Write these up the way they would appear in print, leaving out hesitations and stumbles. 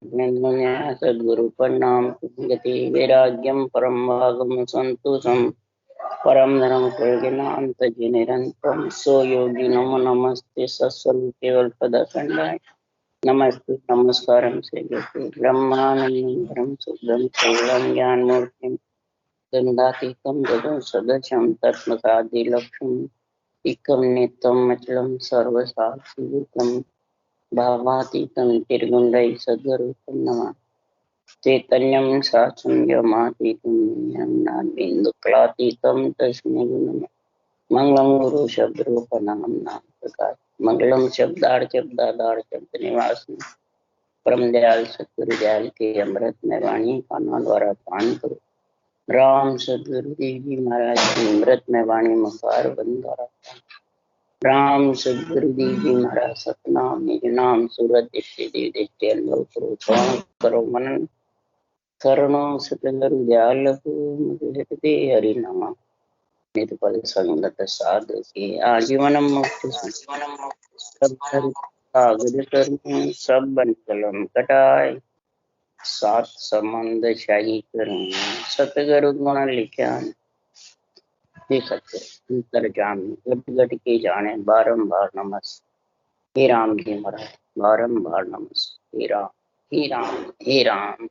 सद्गुरु प्रणाम गति वैराग्यम परम भागम संतोषम परम धर्म प्रज्ञानंत निरंतरम सो योगी नमो नमस्ते सत्स्वरूप केवल पदखंडाय नमस्ते नमस्कारम से ब्रह्मानंदं शुद्धं केवलं ज्ञान मूर्तिं गंधातीतं जगं सदशं तत्मसादिलक्ष्यम् एकं नित्यं अचलं सर्वसाक्षिभूतं भावातीतं निर्गुणैः सद्गुरुं नमः चैतन्यं साक्षिण्यमातीतं ज्ञानानन्दबिन्दुकलातीतं तस्मै नमः मंगलम गुरु शब्द रूप नाम नाम प्रकाश मंगलम शब्दार्थ शब्दाधार शब्द निवास परम दयाल सतगुरु दयाल के अमृत में वाणी कानों द्वारा पान करो। राम सतगुरु देव जी महाराज की अमृत में वाणी मुखार बंद द्वारा राम सतगुरु देव जी महाराज सतनाम निज नाम सूरत दृष्टि देव दृष्टि अनुभव करो श्रवण करो मनन करो सतगुरु दयाल को मुझे हरि नाम निरपद संगत साधु के आजीवनम मुक्ति सब कागज करूं सब बन कलम कटाए सात संबंध शाही करूं सतगुरु गुण लिखा सत्य जान गट गट के जाने बारंबार नमस हे राम जी महाराज बारंबार नमस हे राम हे राम हे राम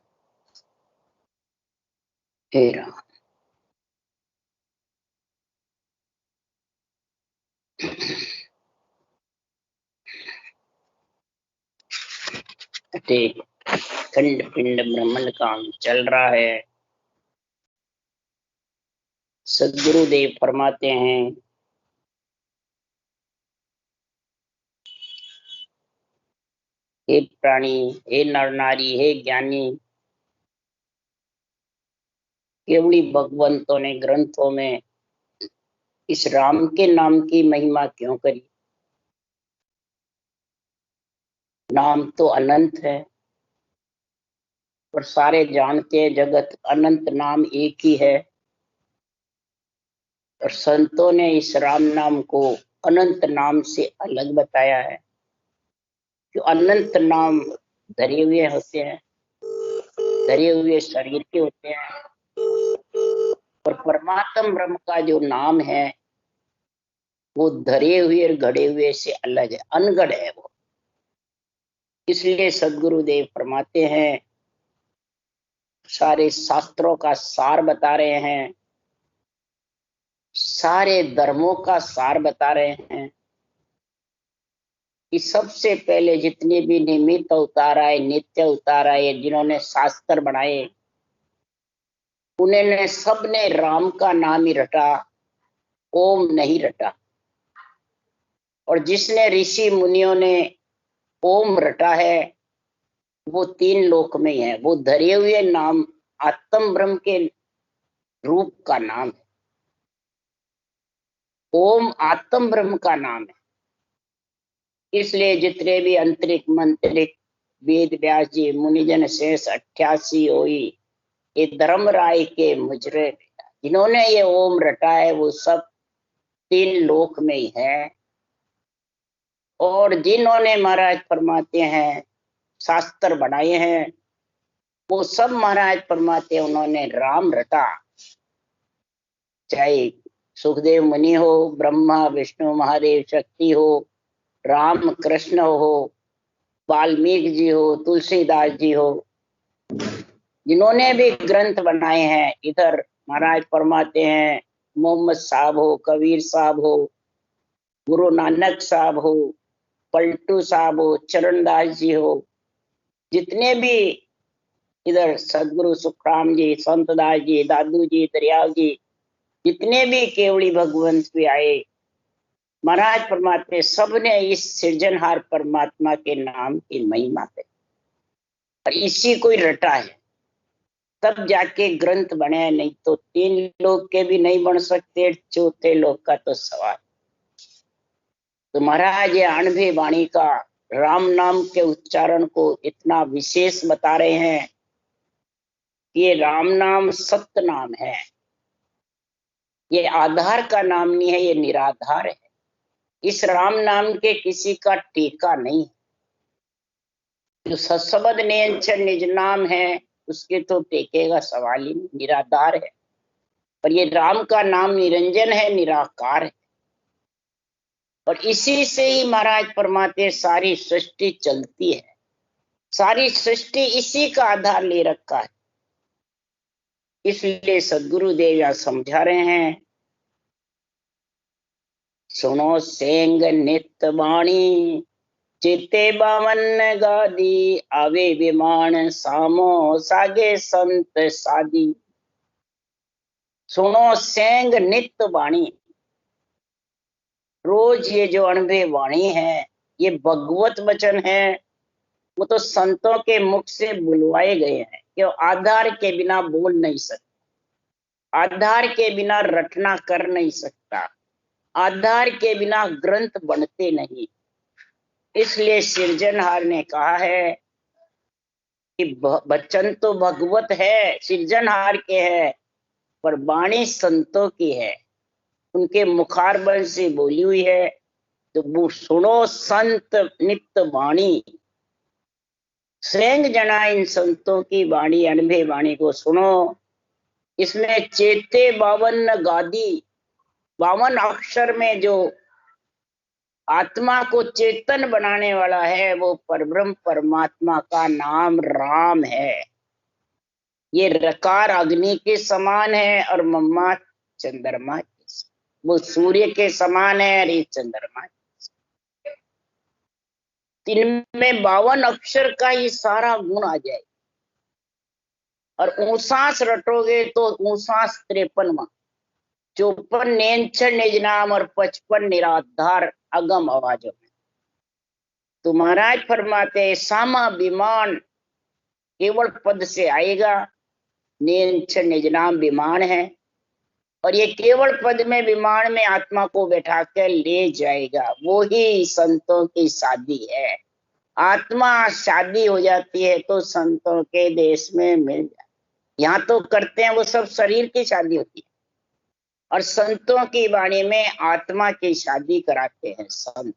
हे राम। ठीक खंड पिंड ब्रह्मांड काम चल रहा है। सदगुरुदेव फरमाते हैं हे प्राणी हे नर नारी हे ज्ञानी केवली भगवंतों ने ग्रंथों में इस राम के नाम की महिमा क्यों करी। नाम तो अनंत है और सारे जानते हैं जगत अनंत नाम एक ही है और संतों ने इस राम नाम को अनंत नाम से अलग बताया है कि अनंत नाम धरे हुए होते हैं धरे हुए शरीर के होते हैं और परमात्म ब्रह्म का जो नाम है वो धरे हुए और घड़े हुए से अलग है अनगढ़ है वो। इसलिए सदगुरुदेव फरमाते हैं सारे शास्त्रों का सार बता रहे हैं सारे धर्मों का सार बता रहे हैं कि सबसे पहले जितने भी निमित्त अवतार आए नित्य अवतार आए जिन्होंने शास्त्र बनाए उन्होंने सबने राम का नाम ही रटा ओम नहीं रटा और जिसने ऋषि मुनियों ने ओम रटा है वो तीन लोक में ही है वो धरे हुए नाम आत्म ब्रह्म के रूप का नाम है। ओम आत्म ब्रह्म का नाम है इसलिए जितने भी अंतरिक मंत्रिक वेद व्यास जी मुनिजन शेष 88 होई ये धर्म राय के मुजरे जिन्होंने ये ओम रटा है वो सब तीन लोक में ही है और जिन्होंने महाराज फरमाते हैं शास्त्र बनाए हैं वो सब महाराज फरमाते हैं उन्होंने राम रटा चाहे सुखदेव मुनि हो ब्रह्मा विष्णु महादेव शक्ति हो राम कृष्ण हो वाल्मीकि जी हो तुलसीदास जी हो जिन्होंने भी ग्रंथ बनाए हैं इधर महाराज फरमाते हैं मोहम्मद साहब हो कबीर साहब हो गुरु नानक साहब हो पलटू साहब हो चरणदास जी हो जितने भी इधर सदगुरु सुखराम जी संतदास जी दादू जी दरियाव जी जितने भी केवड़ी भगवंत भी आए महाराज परमात्मा सबने इस सृजनहार परमात्मा के नाम की महिमा करी और इसी को रटा है तब जाके ग्रंथ बने नहीं तो तीन लोग के भी नहीं बन सकते चौथे लोग का तो सवाल। तो महाराज ये 98 वाणी का राम नाम के उच्चारण को इतना विशेष बता रहे हैं कि ये राम नाम सत्य नाम है ये आधार का नाम नहीं है ये निराधार है। इस राम नाम के किसी का टीका नहीं जो सत्सबद नियंचन निज नाम है उसके तो टेकेगा सवाल ही नहीं, निराधार है। और ये राम का नाम निरंजन है, निराकार है। और इसी से ही महाराज फरमाते सारी सृष्टि चलती है, सारी सृष्टि इसी का आधार ले रखा है। इसलिए सदगुरुदेव यहाँ समझा रहे हैं, सुनो सेंग नित वाणी, चिते बावन गादी, आवे विमान सामो सागे संत सादी। सुनो सेंग नित वाणी, रोज ये जो अनुभव वाणी है, ये भगवत वचन है, वो तो संतों के मुख से बुलवाए गए हैं कि आधार के बिना बोल नहीं सकता, आधार के बिना रटना कर नहीं सकता, आधार के बिना ग्रंथ बनते नहीं। इसलिए सृजनहार ने कहा है कि वचन तो भगवत है, सृजनहार के है, पर वाणी संतों की है, उनके मुखारबंद से बोली हुई है। तो वो सुनो संत नित्य वाणी, श्रेंग जना इन संतों की वाणी, अनुभव वाणी को सुनो। इसमें चेते बावन गादी, 52 अक्षर में जो आत्मा को चेतन बनाने वाला है वो परब्रह्म परमात्मा का नाम राम है। ये रकार अग्नि के समान है और मम्मा चंद्रमा, वो सूर्य के समान है और ये चंद्रमा। इनमें 52 अक्षर का ही सारा गुण आ जाए। और ऊंसास रटोगे तो ऊंसास 53वां, 54 नेंचर निज नाम और 55 निराधार अगम आवाजों में। तो महाराज फरमाते सामा विमान केवल पद से आएगा, नेंचर निज नाम विमान है, और ये केवल पद में विमान में आत्मा को बैठा कर ले जाएगा। वो ही संतों की शादी है। आत्मा शादी हो जाती है तो संतों के देश में मिल जाए। यहाँ तो करते हैं वो सब शरीर की शादी होती है, और संतों की वाणी में आत्मा की शादी कराते हैं संत।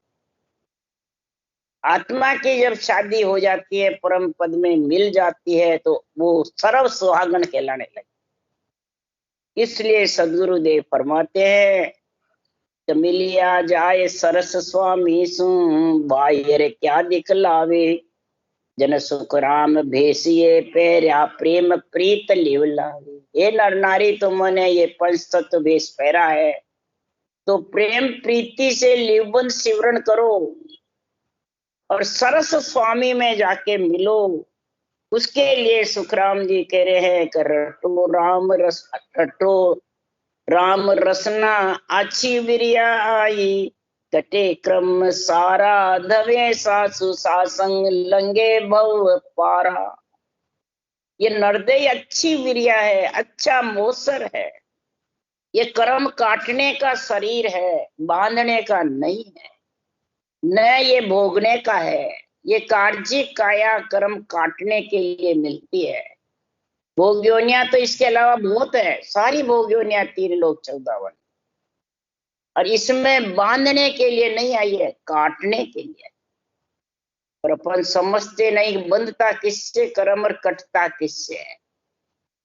आत्मा की जब शादी हो जाती है, परम पद में मिल जाती है, तो वो सर्व सुहागन कहलाने लगे। इसलिए सदगुरुदेव फरमाते हैं मिलिया जाए सरस स्वामी सु, बाहर क्या दिखलावे, जन सुख राम भेसिए पैरा प्रेम प्रीत लिवलावे। ये नर नारी तुमने ये पंच तत्व भेष पहरा है, तो प्रेम प्रीति से लिवबंध सिवरण करो और सरस स्वामी में जाके मिलो। उसके लिए सुखराम जी कह रहे हैं कि रटो राम रस, रटो राम रसना अच्छी बिरिया आई, कटे क्रम सारा धवे सासु सासंग लंगे भव पारा। ये नरदय अच्छी विरिया है, अच्छा मोसर है, ये कर्म काटने का शरीर है, बांधने का नहीं है, न ये भोगने का है। ये कार्य काया कर्म काटने के लिए मिलती है। भोग योनियां तो इसके अलावा बहुत है, सारी भोग योनियां 3 लोक 14 वन, और इसमें बांधने के लिए नहीं आई है, काटने के लिए। और अपन समझते नहीं बंधता किससे कर्म और कटता किससे है।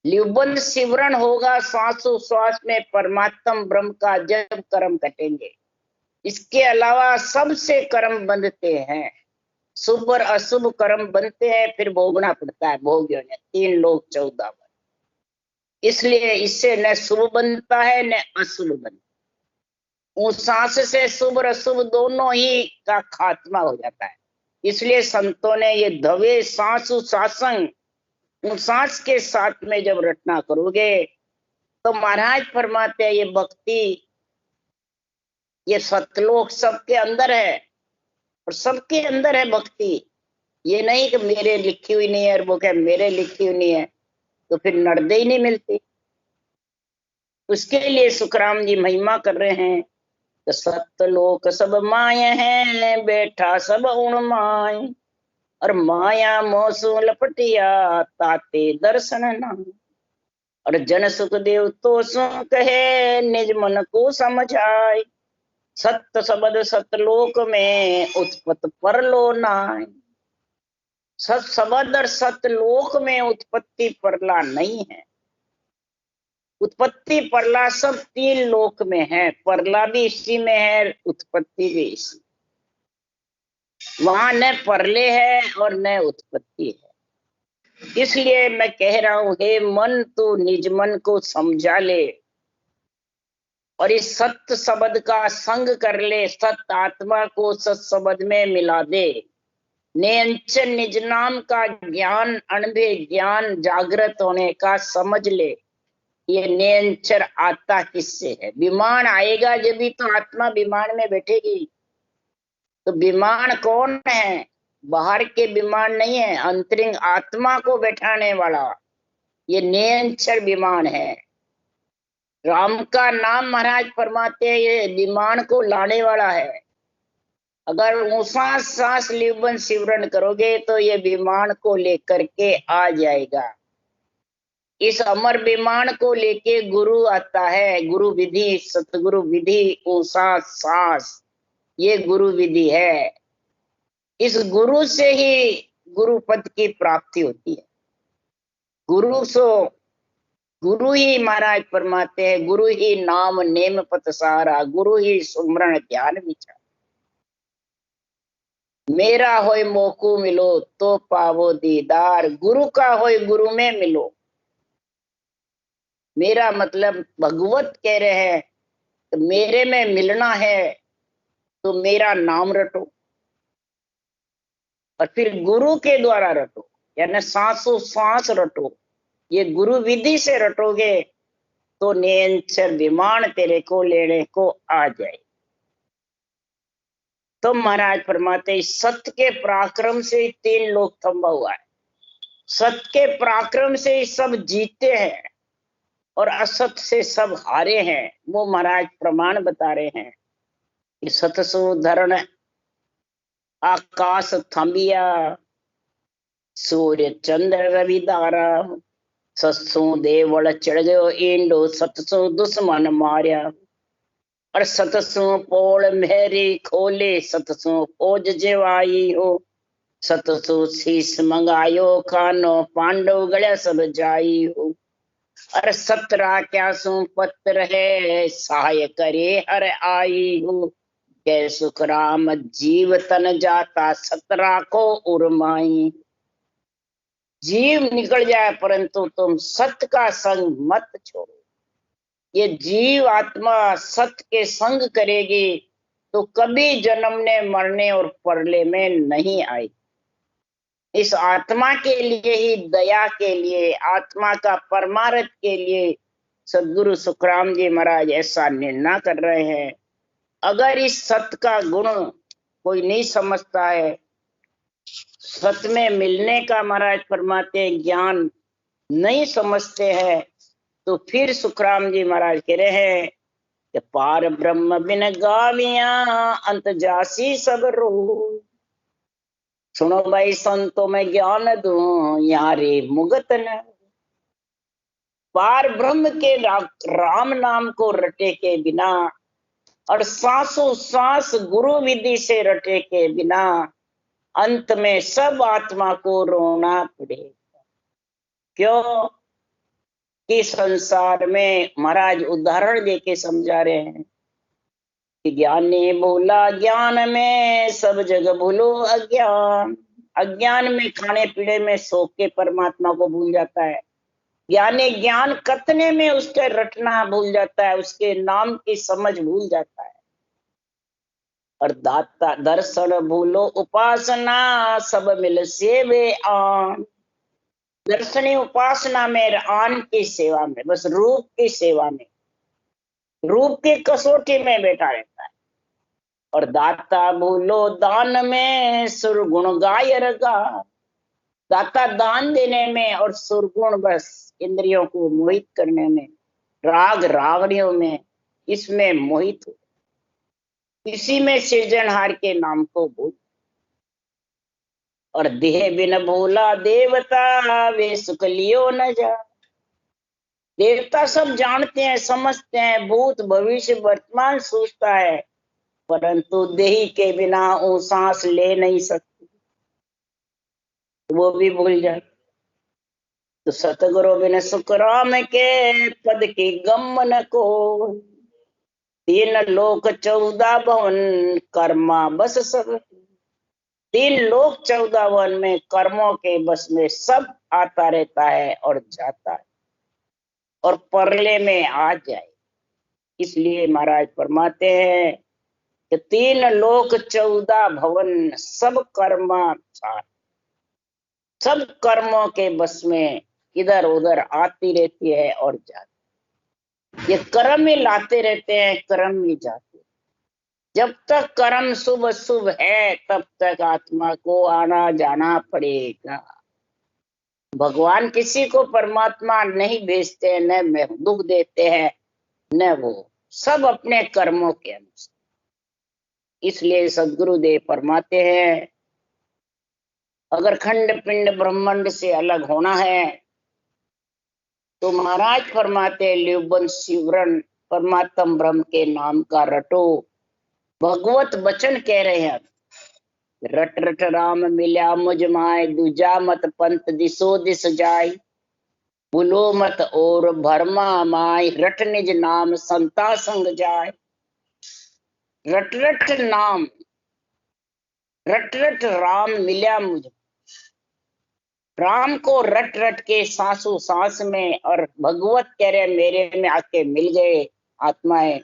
लिवबंध सिवरण होगा श्वासोश्वास में परमात्म ब्रह्म का जब कर्म कटेंगे। इसके अलावा सबसे कर्म बंधते हैं, शुभ और अशुभ कर्म बनते हैं, फिर भोगना पड़ता है। भोग 3 लोक 14 वन। इसलिए इससे न शुभ बनता है न अशुभ बनता। उस सांस से शुभ और अशुभ दोनों ही का खात्मा हो जाता है। इसलिए संतों ने ये धवे सांसु सासंग, उन सांस के साथ में जब रटना करोगे तो महाराज फरमाते हैं ये भक्ति, ये सतलोक सबके अंदर है, और सबके अंदर है भक्ति। ये नहीं कि मेरे लिखी हुई नहीं है, और वो क्या मेरे लिखी हुई नहीं है, तो फिर नरदे ही नहीं मिलती। उसके लिए सुखराम जी महिमा कर रहे हैं, तो सतलोक सब माय है, बैठा सब उण माय, और माया मोसु लपटिया ताते दर्शन ना। और जन सुखदेव तो सो कहे निज मन को समझाए, सत्य शब्द सतलोक में उत्पत परलो नाय। सत शब्द और सतलोक में उत्पत्ति परला नहीं है। उत्पत्ति परला सब तीन लोक में है, परला भी इसी में है, उत्पत्ति भी इसी। वहां न परले है और न उत्पत्ति है। इसलिए मैं कह रहा हूं, हे मन तू निज मन को समझा ले और इस सत्य शब्द का संग कर ले, सत्य आत्मा को सत शब्द में मिला दे। निरंजन निज नाम का ज्ञान, अनुभे ज्ञान जागृत होने का समझ ले। ये निरंतर आता किससे है? विमान आएगा जब भी तो आत्मा विमान में बैठेगी। तो विमान कौन है? बाहर के विमान नहीं है, अंतरिंग आत्मा को बैठाने वाला ये निरंतर विमान है। राम का नाम महाराज फरमाते हैं ये विमान को लाने वाला है। अगर ऊंसा सांस लिवन सिमरन करोगे तो ये विमान को लेकर के आ जाएगा। इस अमर विमान को लेके गुरु आता है। गुरु विधि, सतगुरु विधि, ऊंसा सांस, ये गुरु विधि है। इस गुरु से ही गुरु पद की प्राप्ति होती है। गुरु ही महाराज फरमाते हैं, गुरु ही नाम नेम पत सारा, गुरु ही सुमरण ज्ञान विचार। मेरा होय मोकू मिलो तो पावो दीदार, गुरु का होय गुरु में मिलो। मेरा मतलब भगवत कह रहे हैं, तो मेरे में मिलना है तो मेरा नाम रटो और फिर गुरु के द्वारा रटो, यानी सांसों सांस रटो। ये गुरु विधि से रटोगे तो निरंतर विमान तेरे को लेने को आ जाए। तो महाराज फरमाते सत्य के पराक्रम से तीन लोक थंबा हुआ है। सत्य के पराक्रम से सब जीते हैं और असत से सब हारे हैं। वो महाराज प्रमाण बता रहे हैं कि सतसु धरण आकाश थंबिया, सूर्य चंद्र रवि दारा, सत्सु देवल चढ़ गयो इंडो, सतसु दुश्मन मारिया। और सतसु पोल मेरी खोले, सतसु फौज जेवाई हो, सतसु शीस मंगायो खानो, पांडव गढ़ सब जाई हो। और सतरा क्या सु पत्र है, सहाय करे हर आई हो, कै सुख राम जीव तन जाता, सतरा को उर्माई। जीव निकल जाए परंतु तुम सत्य का संग मत छोड़ो। ये जीव आत्मा सत्य के संग करेगी तो कभी जन्मने मरने और परले में नहीं आई। इस आत्मा के लिए ही, दया के लिए, आत्मा का परमार्थ के लिए सदगुरु सुखराम जी महाराज ऐसा निर्णय कर रहे हैं। अगर इस सत्य का गुण कोई नहीं समझता है, सत्य में मिलने का महाराज फरमाते हैं ज्ञान नहीं समझते हैं, तो फिर सुखराम जी महाराज कह रहे हैं कि पार ब्रह्म बिन गाविया, अंत जासी सब रो। सुनो भाई संतों में ज्ञान दूं, यारे मुगत न। पार ब्रह्म के राम नाम को रटे के बिना और सांसों सांस गुरु विधि से रटे के बिना अंत में सब आत्मा को रोना पड़ेगा। क्यों कि संसार में महाराज उदाहरण देके समझा रहे हैं कि ज्ञानी भूला ज्ञान में, सब जगह भूलो अज्ञान। अज्ञान में, खाने पीने में सो के परमात्मा को भूल जाता है। ज्ञानी ज्ञान कतने में उसके रटना भूल जाता है, उसके नाम की समझ भूल जाता है। और दाता दर्शन भूलो उपासना, सब मिल सेवे आन। दर्शनी उपासना में, आन की सेवा में, बस रूप की सेवा में, रूप की कसौटी में बैठा रहता है। और दाता भूलो दान में, सुरगुण गाय रगा। दाता दान देने में और सुरगुण बस इंद्रियों को मोहित करने में, राग रावणियों में, इसमें मोहित हो, इसी में सृजनहार के नाम को भूल। और देह बिन भूला देवता, वे सुख लियो न जा। देवता सब जानते हैं, समझते हैं, भूत भविष्य वर्तमान सोचता है, परंतु देही के बिना वो सांस ले नहीं सकती। वो भी भूल जाए। तो सतगुरु बिन सुख राम के, पद की गम न को। 3 लोक 14 भवन, कर्मा बस सब। 3 लोक 14 भवन में कर्मों के बस में सब आता रहता है और जाता है, और परले में आ जाए। इसलिए महाराज फरमाते हैं कि 3 लोक 14 भवन, सब कर्मा साथ, सब कर्मों के बस में इधर उधर आती रहती है और जाती। ये कर्म ही लाते रहते हैं, कर्म ही जाते। जब तक कर्म शुभ शुभ है तब तक आत्मा को आना जाना पड़ेगा। भगवान किसी को परमात्मा नहीं भेजते, न दुख देते हैं, न वो, सब अपने कर्मों के अनुसार। इसलिए सदगुरुदेव फरमाते हैं, अगर खंड पिंड ब्रह्मांड से अलग होना है तो महाराज फरमाते ल्युबन शिवरण परमात्म ब्रह्म के नाम का रटो। भगवत वचन कह रहे हैं, रट रट राम मिल्या मुझ माय, दूजा मत पंथ दिसो दिस जाय। भूलो मत और भरमा माय, रट निज नाम संता संग जाय। रट रट नाम, रट रट राम मिल्या मुझ, राम को रट रट के सांसों सांस में, और भगवत कह रहे मेरे में आके मिल गए आत्माएं,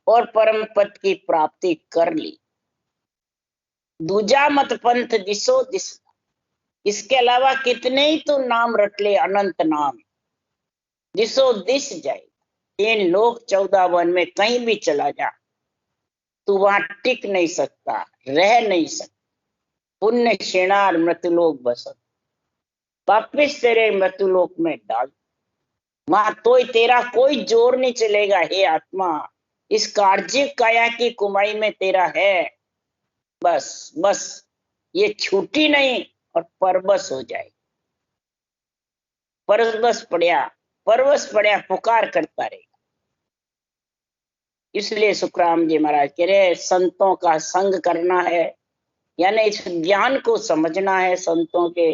और परम पद की प्राप्ति कर ली। दूजा मत पंथ दिसो दिस, इसके अलावा कितने ही तो नाम रट ले, अनंत नाम, दिसो दिस जाए। 3 लोक 14 वन में कहीं भी चला जा, तू वहां टिक नहीं सकता, रह नहीं सकता। पुण्य शेणार मृत्युलोक बसत, वापिस तेरे मृत्युलोक में डाल। वहां तो तेरा कोई जोर नहीं चलेगा। हे आत्मा, इस कार्जिक काया की कुमाई में तेरा है, बस बस ये छूटी नहीं और परबस हो जाए। परबस पड़िया, परवश पड़िया पुकार करता रहेगा। इसलिए सुखराम जी महाराज कह रहे संतों का संग करना है, यानी इस ज्ञान को समझना है संतों के,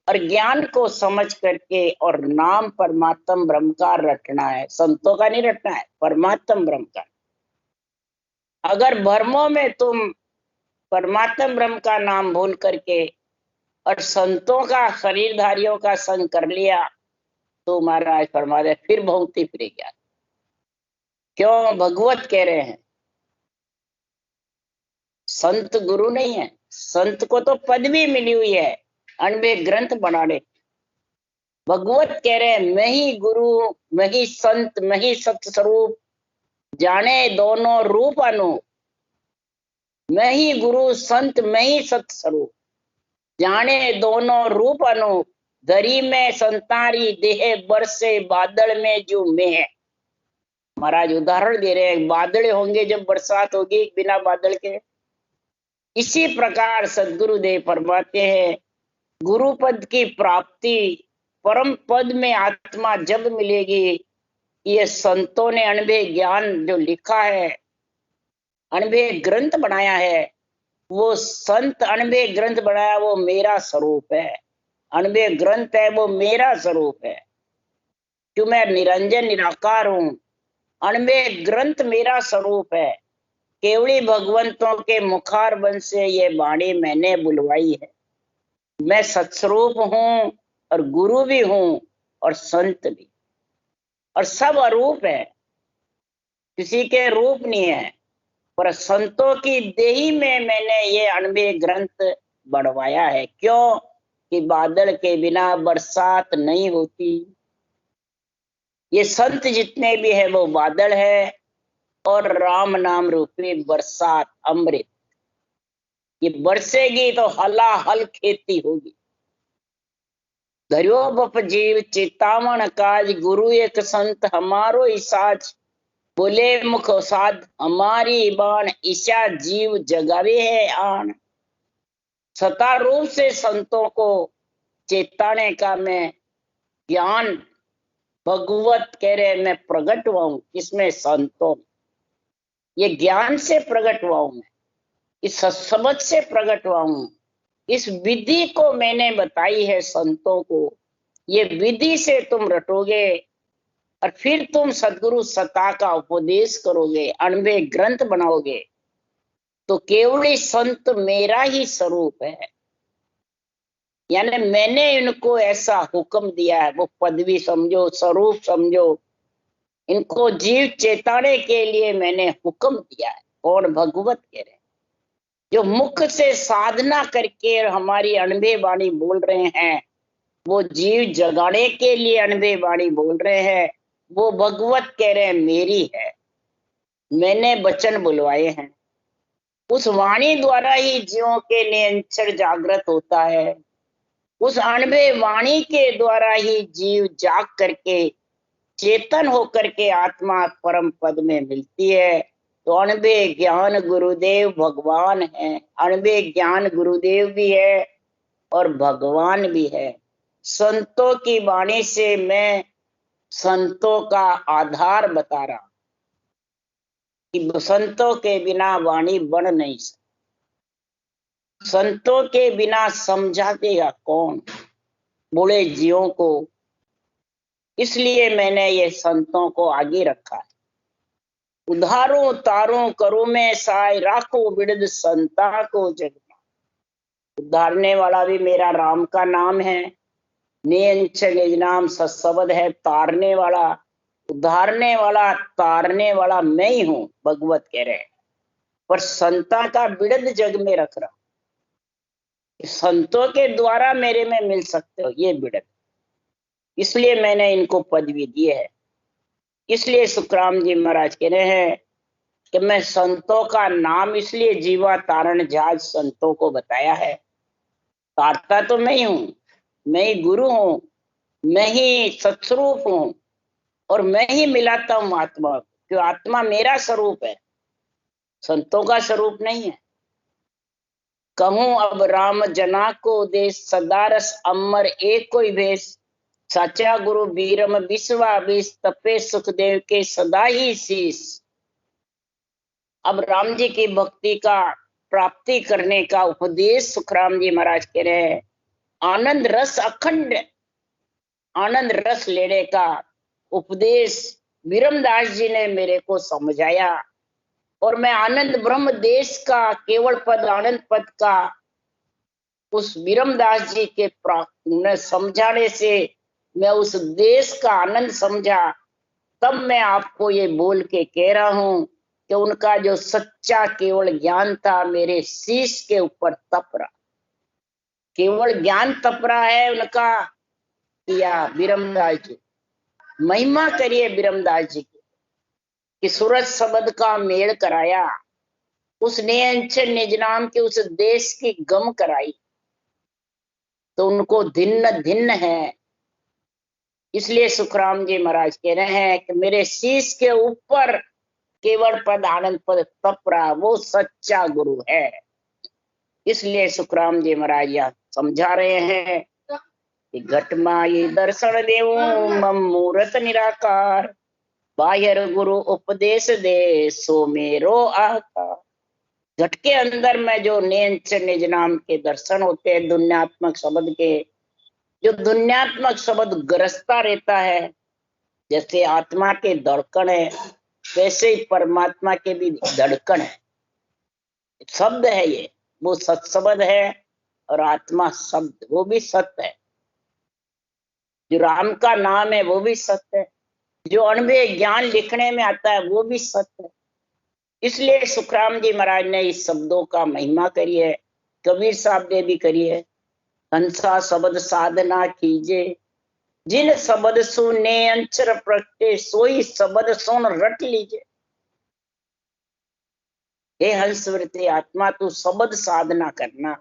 और ज्ञान को समझ करके और नाम परमात्म ब्रह्म का रटना है। संतों का नहीं रटना है, परमात्म ब्रह्म का। अगर भ्रमों में तुम परमात्म ब्रह्म का नाम भूल करके और संतों का शरीरधारियों का संग कर लिया तो महाराज फरमा दे फिर भौंकती फिरेगी। क्यों? भगवत कह रहे हैं, संत गुरु नहीं है। संत को तो पदवी मिली हुई है, अनबे ग्रंथ बनाने। भगवत कह रहे हैं मैं ही गुरु, मैं ही संत, मैं ही सत्य स्वरूप, जाने दोनों रूप अनु। मैं ही गुरु संत, मैं ही सत्य स्वरूप, जाने दोनों रूप अनु। दरी में संतारी देह, बरसे बादल में जो मैं है। महाराज उदाहरण दे रहे हैं, बादल होंगे जब बरसात होगी बिना बादल के। इसी प्रकार सदगुरुदेव फरमाते हैं गुरु पद की प्राप्ति, परम पद में आत्मा जब मिलेगी, ये संतों ने अनबे ज्ञान जो लिखा है, अनबे ग्रंथ बनाया है, वो संत अनबे ग्रंथ बनाया वो मेरा स्वरूप है। अनबे ग्रंथ है वो मेरा स्वरूप है, क्यों मैं निरंजन निराकार हूं। अनबे ग्रंथ मेरा स्वरूप है। केवली भगवंतों के मुखार बन से ये वाणी मैंने बुलवाई है। मैं सत्स्वरूप हूं और गुरु भी हूं और संत भी, और सब अरूप है, किसी के रूप नहीं है। पर संतों की देही में मैंने ये अनबे ग्रंथ बढ़वाया है। क्यों? कि बादल के बिना बरसात नहीं होती। ये संत जितने भी है वो बादल है, और राम नाम रूपी बरसात अमृत। ये बरसेगी तो हलाहल खेती होगी। धर्यो बप जीव चेतावण काज, गुरु एक संत हमारो ही साज। बोले मुख साध हमारी बाण, ईशा जीव जगावे है आन। सता रूप से संतों को चेताने का मैं ज्ञान भगवत कह रहे मैं प्रकट हुआ हूं। इसमें संतों, ये ज्ञान से प्रकट हुआ हूं मैं, इस समझ से प्रकट हुआ हूं इस विधि को मैंने बताई है संतों को, ये विधि से तुम रटोगे और फिर तुम सदगुरु सत्ता का उपदेश करोगे, अनबे ग्रंथ बनाओगे, तो केवल संत मेरा ही स्वरूप है। यानी मैंने इनको ऐसा हुक्म दिया है, वो पदवी समझो, स्वरूप समझो, इनको जीव चेताने के लिए मैंने हुक्म दिया है। और भगवत कह रहे हैं, जो मुख से साधना करके हमारी अनबे वाणी बोल रहे हैं, वो जीव जगाने के लिए अनबे वाणी बोल रहे हैं, वो भगवत कह रहे हैं मेरी है, मैंने वचन बुलवाए हैं। उस वाणी द्वारा ही जीवों के नियंत्रण जागृत होता है, उस अनबे वाणी के द्वारा ही जीव जाग करके चेतन होकर के आत्मा परम पद में मिलती है। तो अनबे ज्ञान गुरुदेव भगवान है, अनबे ज्ञान गुरुदेव भी है और भगवान भी है। संतों की वाणी से मैं संतों का आधार बता रहा हूं कि संतों के बिना वाणी बन नहीं सकती, संतों के बिना समझा देगा कौन बूढ़े जीवों को। इसलिए मैंने ये संतों को आगे रखा है। उधारो तारो करो में साय, राखो बिड़द संता को जगना। उद्धारने वाला भी मेरा राम का नाम है, निज नाम सत्शब्द है। तारने वाला, उद्धारने वाला, तारने वाला मैं ही हूं, भगवत कह रहे हैं। पर संता का बिड़द जग में रख रहा, संतों के द्वारा मेरे में मिल सकते हो, ये बिड़द। इसलिए मैंने इनको पदवी दी है। इसलिए सुखराम जी महाराज कह रहे हैं कि मैं संतों का नाम इसलिए जीवा तारण जहाज संतों को बताया है। तारता तो मैं ही हूं, मैं ही गुरु हूं, मैं ही सत्स्वरूप हूं और मैं ही मिलाता हूं आत्मा, क्यों आत्मा मेरा स्वरूप है, संतों का स्वरूप नहीं है। कहूं अब राम जना को देश, सदारस अमर एक कोई भेष। साचा गुरु बीरम विश्वा बीस, तपे सुखदेव के सदा ही शीश। अब राम जी की भक्ति का प्राप्ति करने का उपदेश सुखराम जी महाराज कह रहे हैं। आनंद रस अखंड, आनंद रस लेने का उपदेश विरमदास जी ने मेरे को समझाया और मैं आनंद ब्रह्म देश का केवल पद, आनंद पद का उस विरमदास जी के समझाने से मैं उस देश का आनंद समझा। तब मैं आपको ये बोल के कह रहा हूं कि उनका जो सच्चा केवल ज्ञान था मेरे शीश के ऊपर तप रहा, केवल ज्ञान तप रहा है उनका। या विरमदास जी, महिमा करिए विरमदास जी की कि सूरज शब्द का मेल कराया, उसने अंचल निज नाम के उस देश की गम कराई, तो उनको धिन्न धिन्न है। इसलिए सुखराम जी महाराज कह रहे हैं कि मेरे शीश के ऊपर केवल पद आनंद पद तप रहा, वो सच्चा गुरु है। इसलिए सुखराम जी महाराज यह समझा रहे हैं कि घटमाई दर्शन देव मम मूर्त निराकार, बाहर गुरु उपदेश दे सो मेरो आकार। घट के अंदर में जो निज नाम के दर्शन होते हैं, दुन्यात्मक शब्द के, जो दुन्यात्मक शब्द ग्रसता रहता है, जैसे आत्मा के धड़कन है वैसे ही परमात्मा के भी धड़कन है। शब्द है ये, वो सत्शब्द है और आत्मा शब्द, वो भी सत्य है। जो राम का नाम है वो भी सत्य है, जो अनबे ज्ञान लिखने में आता है वो भी सत्य है। इसलिए सुखराम जी महाराज ने इस शब्दों का महिमा करी है, कबीर साहब ने भी करी है। हंसा शब्द साधना कीजे, जिन शब्द सुने अंचर प्रगटे, सोई शब्द सुन रट लीजे। हे हंसवृत्ति आत्मा, तू शब्द साधना करना।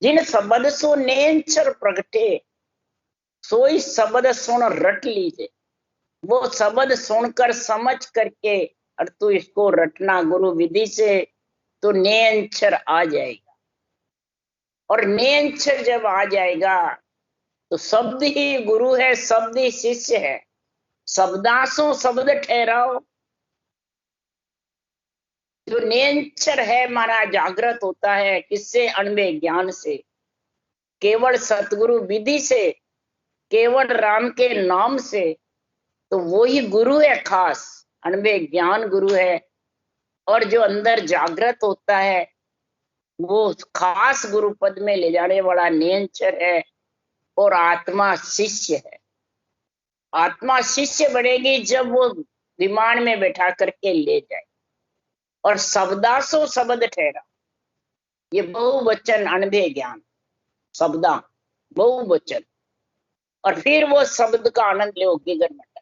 जिन शब्द सुने अंचर प्रगटे, सोई शब्द सुन रट लीजे। वो शब्द सुनकर समझ करके और तू इसको रटना गुरु विधि से, तो नेअंचर आ जाएगा। और नेअंचर जब आ जाएगा तो शब्द ही गुरु है, शब्द ही शिष्य है। शब्दासो शब्द ठहराओ, जो नेचर है हमारा जागृत होता है किससे? अणवे ज्ञान से, केवल सतगुरु विधि से, केवल राम के नाम से। तो वो ही गुरु है खास, अणवे ज्ञान गुरु है। और जो अंदर जागृत होता है वो खास गुरु पद में ले जाने वाला नेचर है। और आत्मा शिष्य है। आत्मा शिष्य बनेगी जब वो विमान में बैठा करके ले जाए। और शब्दासो शब्द ठहरा, ये बहुवचन अणभे ज्ञान, शब्दा बहुवचन। और फिर वो शब्द का आनंद लो गिगन मंडल।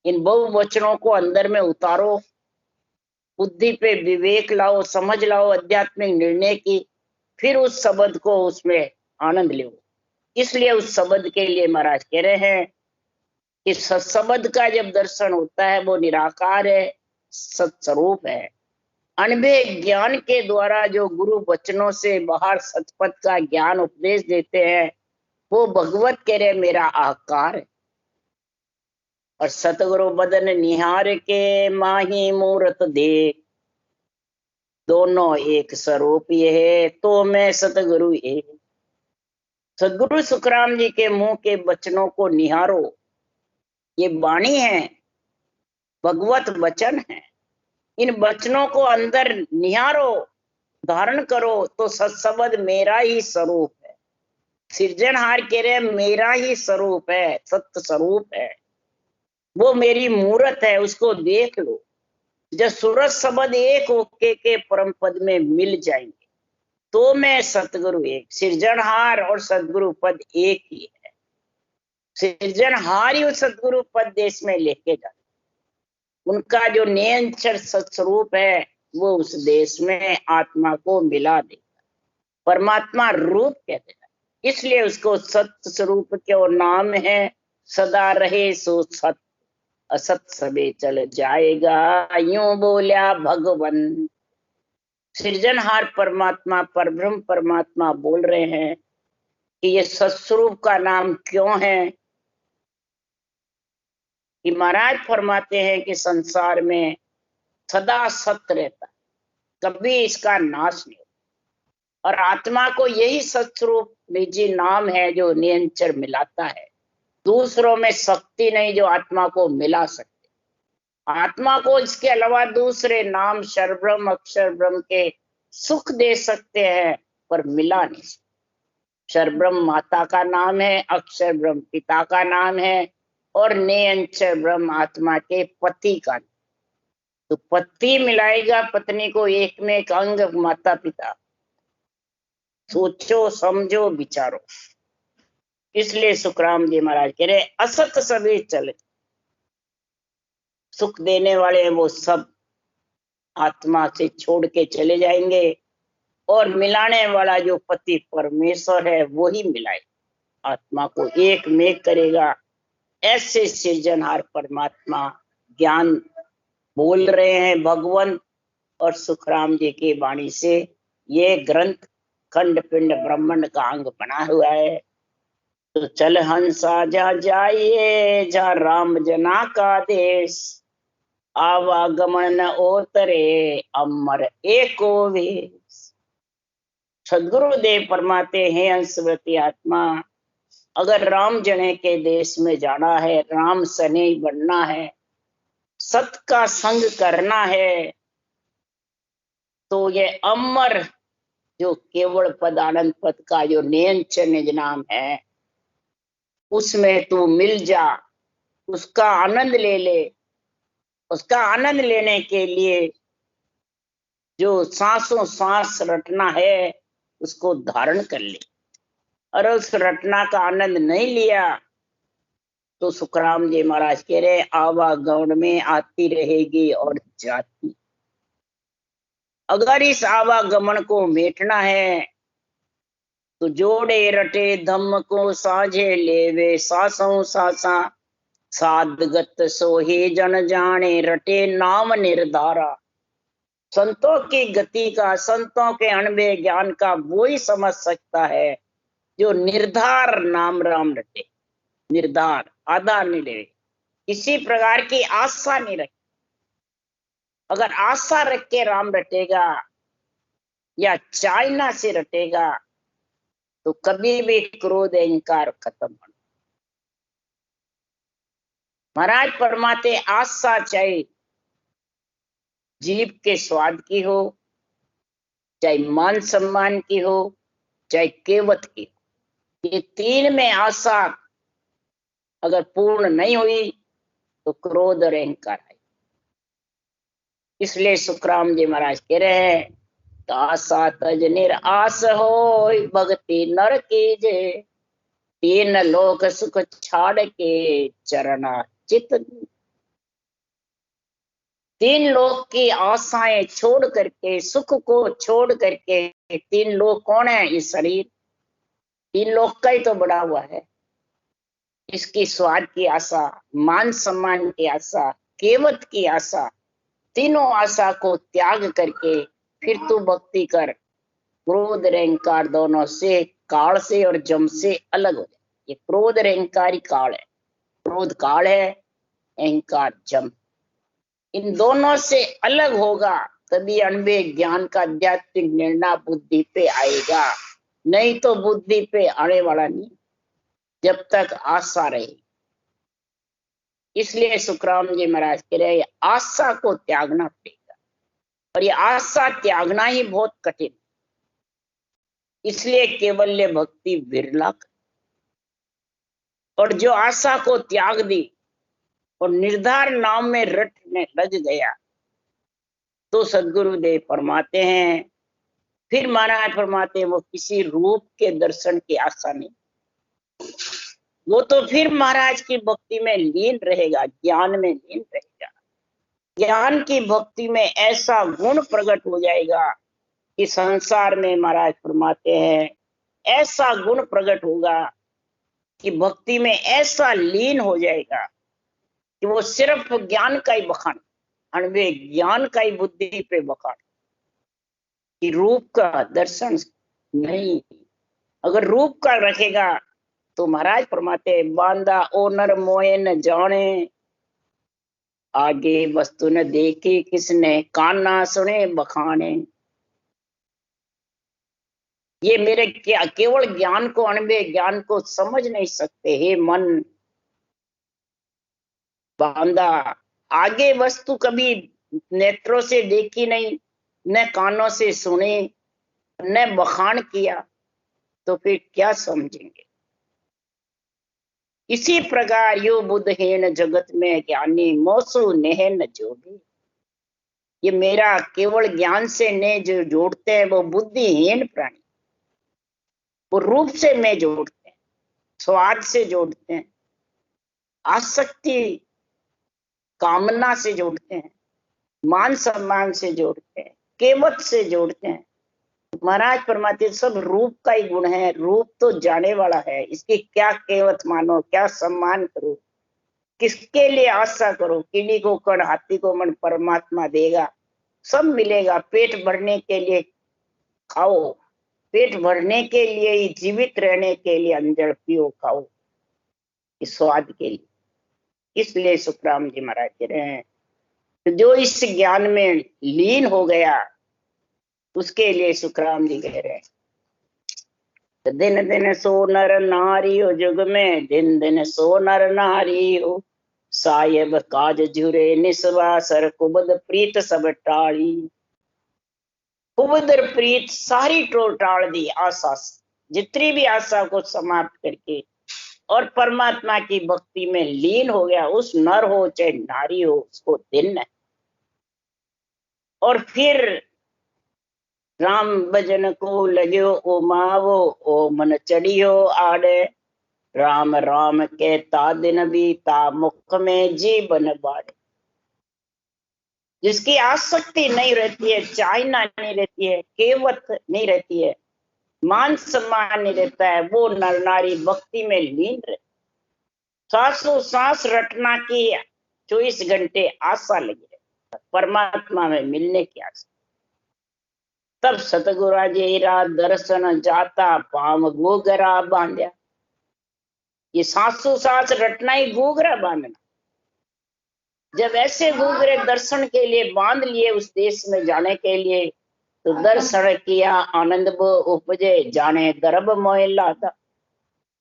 इन बहुवचनों को अंदर में उतारो, बुद्धि पे विवेक लाओ, समझ लाओ आध्यात्मिक निर्णय की, फिर उस शब्द को उसमें आनंद लो। इसलिए उस शब्द के लिए महाराज कह रहे हैं कि सत्शब्द का जब दर्शन होता है वो निराकार है, सत्स्वरूप है। अणभे ज्ञान के द्वारा जो गुरु वचनों से बाहर सतपथ का ज्ञान उपदेश देते हैं वो भगवत कह रहे मेरा आकार है। और सतगुरु बदन निहार के माही मूरत देख, दोनों एक स्वरूप ये है तो मैं सतगुरु एक। सदगुरु सुखराम जी के मुंह के वचनों को निहारो, ये वाणी है, भगवत वचन है। इन वचनों को अंदर निहारो, धारण करो तो सत्शब्द मेरा ही स्वरूप है। सृजनहार कह रहे मेरा ही स्वरूप है, सत्य स्वरूप है, वो मेरी मूर्त है, उसको देख लो। जब सूरज शब्द एक होके के परम पद में मिल जाएंगे तो मैं सतगुरु एक। सृजनहार और सतगुरु पद एक ही है। सृजनहार ही उस सतगुरु पद देश में लेके जाते, उनका जो नेचर सत्स्वरूप है वो उस देश में आत्मा को मिला देगा, परमात्मा रूप कहते हैं। इसलिए उसको सत्य स्वरूप के नाम है, सदा रहे सो सत्य, असत सबे चल जाएगा, यूं बोलिया भगवन। सृजनहार परमात्मा, परब्रह्म परमात्मा बोल रहे हैं कि ये सत्स्वरूप का नाम क्यों है? कि महाराज फरमाते हैं कि संसार में सदा सत्य रहता है, कभी इसका नाश नहीं। और आत्मा को यही सत्स्वरूप निजी नाम है जो निरंतर मिलाता है। दूसरों में शक्ति नहीं जो आत्मा को मिला सकते। आत्मा को इसके अलावा दूसरे नाम शरब्रह्म अक्षर ब्रह्म के सुख दे सकते हैं पर मिला नहीं सकते। शरब्रह्म माता का नाम है, अक्षर ब्रह्म पिता का नाम है, और निरंतर ब्रह्म आत्मा के पति का। तो पति मिलाएगा पत्नी को, एक में एक अंग माता पिता। सोचो समझो विचारो। इसलिए सुखराम जी महाराज कह रहे असत सभी चले, सुख देने वाले वो सब आत्मा से छोड़ के चले जाएंगे, और मिलाने वाला जो पति परमेश्वर है वो ही मिलाए, आत्मा को एक में करेगा। ऐसे सृजनहार परमात्मा ज्ञान बोल रहे हैं भगवान। और सुखराम जी की वाणी से ये ग्रंथ खंड पिंड ब्रह्मांड का अंग बना हुआ है। तो चल हंसा जा जाइए जा राम जना का देश, आवागमन ओतरे अमर एको वेश। सदगुरुदेव फरमाते हैं हंसवती आत्मा, अगर राम जने के देश में जाना है, राम सने बनना है, सत का संग करना है, तो ये अमर जो केवल पद आनंद पद का जो निरंतर निज नाम है उसमें तू मिल जा, उसका आनंद ले ले। उसका आनंद लेने के लिए जो सांसों सांस रटना है उसको धारण कर ले। और उस रटना का आनंद नहीं लिया तो सुखराम जी महाराज कह रहे आवागमन में आती रहेगी और जाती। अगर इस आवागमन को मेटना है तो जोड़े रटे धम्म को साझे लेवे, सासों सासा साधगत सोहे जन जाने, रटे नाम निर्धारा। संतों की गति का, संतों के अणबे ज्ञान का वो ही समझ सकता है जो निर्धार नाम राम रटे। निर्धार आधार नहीं ले, किसी प्रकार की आशा नहीं रखे, अगर आशा रख के राम रटेगा या चाइना से रटेगा तो कभी भी क्रोध अहंकार खत्म होना। महाराज फरमाते आशा चाहे जीभ के स्वाद की हो, चाहे मान सम्मान की हो, चाहे केवत की हो, ये तीन में आशा अगर पूर्ण नहीं हुई तो क्रोध और अहंकार है। इसलिए सुखराम जी महाराज कह रहे हैं तो आशा तज निराश हो भक्ति नर कीजे, तीन लोक सुख छाड़ के चरना चित। तीन लोक की आशाएं छोड़ करके, सुख को छोड़ करके, तीन लोक कौन है? ये शरीर तीन लोक का ही तो बड़ा हुआ है। इसकी स्वाद की आशा, मान सम्मान की आशा, केवत की आशा, तीनों आशा को त्याग करके फिर तू भक्ति कर। क्रोध अहंकार दोनों से, काल से और जम से अलग हो जाए। ये क्रोध अहंकारी काल है, क्रोध काल है, अहंकार जम। इन दोनों से अलग होगा तभी अणवे ज्ञान का आध्यात्मिक निर्णय बुद्धि पे आएगा, नहीं तो बुद्धि पे आने वाला नहीं जब तक आशा रहे। इसलिए सुखराम जी महाराज कह रहे हैं आशा को त्यागना पड़ेगा, और ये आशा त्यागना ही बहुत कठिन। इसलिए केवल्य भक्ति विरला। और जो आशा को त्याग दी और निर्धार नाम में रटने लग गया तो सदगुरुदेव फरमाते हैं, फिर महाराज फरमाते हैं वो किसी रूप के दर्शन की आशा नहीं, वो तो फिर महाराज की भक्ति में लीन रहेगा, ज्ञान में लीन रहेगा। ज्ञान की भक्ति में ऐसा गुण प्रकट हो जाएगा कि संसार में महाराज फरमाते हैं ऐसा गुण प्रकट होगा कि भक्ति में ऐसा लीन हो जाएगा कि वो सिर्फ ज्ञान का ही बखान, अणवे ज्ञान का ही बुद्धि पे बखान, कि रूप का दर्शन नहीं। अगर रूप का रखेगा तो महाराज फरमाते बांधा ओ नर मोए न जाने, आगे वस्तु न देखे किसने, काना सुने बखाने। ये मेरे केवल ज्ञान को, अणवे ज्ञान को समझ नहीं सकते। हे मन बांधा, आगे वस्तु कभी नेत्रों से देखी नहीं, न कानों से सुनी, न बखान किया, तो फिर क्या समझेंगे। इसी प्रकार यो बुद्धहीन जगत में ज्ञानी मोसु नेह न जोड़ी। ये मेरा केवल ज्ञान से ने जो जोड़ते हैं वो बुद्धिहीन प्राणी, वो रूप से मैं जोड़ते हैं, स्वाद से जोड़ते हैं, आसक्ति कामना से जोड़ते हैं, मान सम्मान से जोड़ते हैं, केवत से जोड़ते हैं। महाराज फरमाते सब रूप का ही गुण है, रूप तो जाने वाला है, इसकी क्या केवत मानो, क्या सम्मान करो, किसके लिए आशा करो। कीड़ी को कण हाथी को मन परमात्मा देगा, सब मिलेगा। पेट भरने के लिए खाओ, पेट भरने के लिए ही, जीवित रहने के लिए अंजड़ पियो खाओ, इस स्वाद के लिए। इसलिए सुखराम जी महाराज कह रहे हैं जो इस ज्ञान में लीन हो गया उसके लिए सुखराम जी कह रहे हैं दिन दिन सो नर नारी हो जुग में, दिन दिन सो नर नारी हो, साहेब काज झुरे निस्वासर, कुबद प्रीत सब टाली। कुबद प्रीत सारी टाल दी, आशा जितनी भी आशा को समाप्त करके और परमात्मा की भक्ति में लीन हो गया। उस नर हो चाहे नारी हो, उसको दिन है। और फिर राम भजन को लग्यो ओ मावो, ओ मन चढ़ियो आड़े, राम राम कहता दिन बीता, मुख में जीवन बाड़े। जिसकी आसक्ति नहीं रहती है, चाहना नहीं रहती है, केवत नहीं रहती है, मान सम्मान नहीं रहता है, वो नर नारी भक्ति में लीन रहे। सांसों सांस रटना की 24 घंटे आशा लगी है, परमात्मा में मिलने की आशा। तब सतगुरु जी रा दर्शन जाता, पाम गोगरा बांध्या। ये सांसों सांस रटना ही गोगरा बांधना। जब ऐसे गुगरे दर्शन के लिए बांध लिए उस देश में जाने के लिए, तो दर्शन किया आनंद उपजे जाने गर्भ मोहिला था।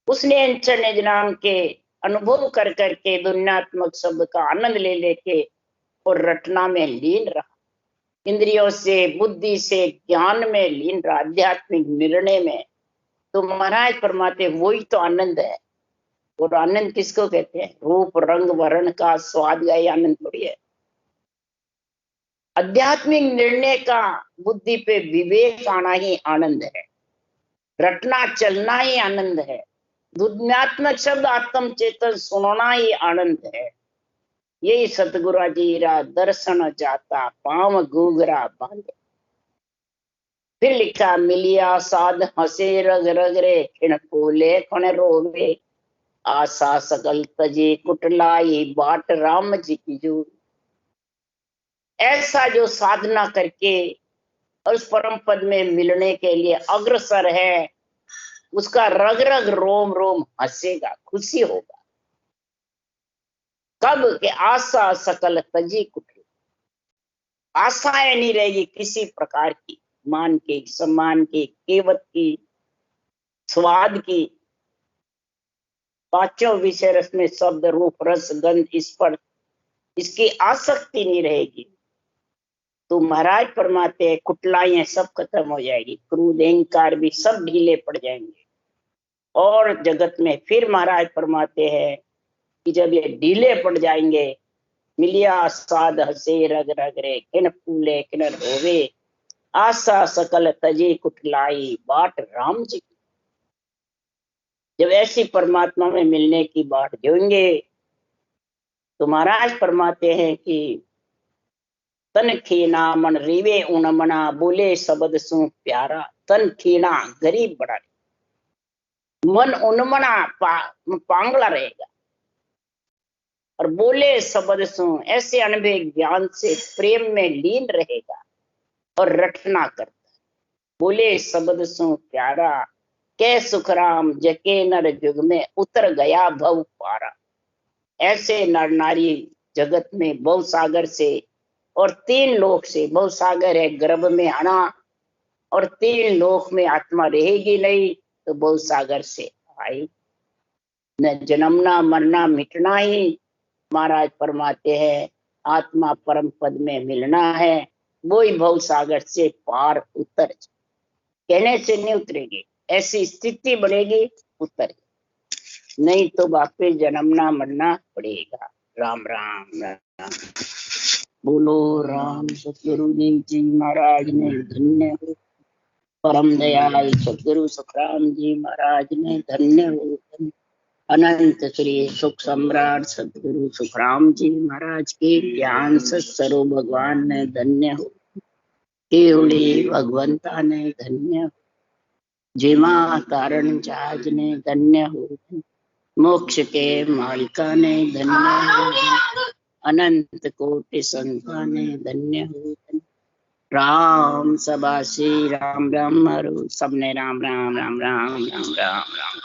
उसने निज नाम के अनुभव कर करके दुनियात्मक शब्द का आनंद ले लेके और रटना में लीन रहा, इंद्रियों से बुद्धि से ज्ञान में लीन रहा, आध्यात्मिक निर्णय में। तो महाराज फरमाते वही तो आनंद है। और आनंद किसको कहते हैं? रूप रंग वर्ण का स्वाद का ही आनंद थोड़ी है। आध्यात्मिक निर्णय का बुद्धि पे विवेक आना ही आनंद है, रटना चलना ही आनंद है, दुनियात्मक शब्द आत्म चेतन सुनना ही आनंद है। यही सतगुरु जी रा दर्शन जाता पाम गुगरा बांधे। फिर लिखा मिलिया साध हंसे रग रग रे खिण फूले खण रोवे, आशा सकल तजे कुटलाई बाट राम जी की जो। ऐसा जो साधना करके और उस परम पद में मिलने के लिए अग्रसर है, उसका रग रग रोम रोम हंसेगा, खुशी होगा। कब के आशा सकल तजी कुटली, आशाएं नहीं रहेगी किसी प्रकार की, मान की, सम्मान की, केवत की, स्वाद की। पांचों विषय रस में शब्द रूप रस गंध स्पर्श, इसकी आसक्ति नहीं रहेगी। तो महाराज फरमाते हैं कुटलाइयां सब खत्म हो जाएगी, क्रोध अहंकार भी सब ढीले पड़ जाएंगे। और जगत में फिर महाराज फरमाते हैं कि जब ये ढीले पड़ जाएंगे, मिलिया साध हसे रग रग रे किन फूले किन रोवे, आशा सकल तजे कुटलाई बाट राम जी। जब ऐसी परमात्मा में मिलने की बाट जोएंगे, तो महाराज फरमाते हैं कि तन खीना मन रीवे उनमना, बोले शब्द सु प्यारा। तन खीना गरीब बड़ा, मन उनमना पांगला रहेगा, और बोले शब्द सु ऐसे अनुभव ज्ञान से प्रेम में लीन रहेगा और रटना करता। बोले शब्द सु प्यारा, कै सुखराम जके नर जुग में उतर गया भव पारा। ऐसे नर नारी जगत में भव सागर से और 3 लोक से, भव सागर है गर्भ में आना, और 3 लोक में आत्मा रहेगी नहीं, तो भव सागर से आई न जन्मना मरना मिटना ही। महाराज फरमाते हैं आत्मा परम पद में मिलना है, वही भव सागर से पार उतर, कहने से नहीं उतरेगी, ऐसी स्थिति बनेगी उतर, नहीं तो वापिस जन्मना मरना पड़ेगा। राम राम राम। बोलो राम सतगुरुदेव जी महाराज ने धन्य हो, परम दयाल सतगुरु सुखराम जी महाराज ने धन्य हो। अनंत श्री सुख सम्राट सतगुरु सुखराम जी महाराज के ज्ञान सत्स्वरूप भगवान ने धन्य हो, केवली भगवंता ने धन्य हो, जिमा कारण जहाज ने धन्य हो, मोक्ष के मालिका ने धन्य हो, अनंत कोटि संता ने धन्य हो। राम सभा श्री राम राम हरो, सबने राम राम राम राम राम राम राम।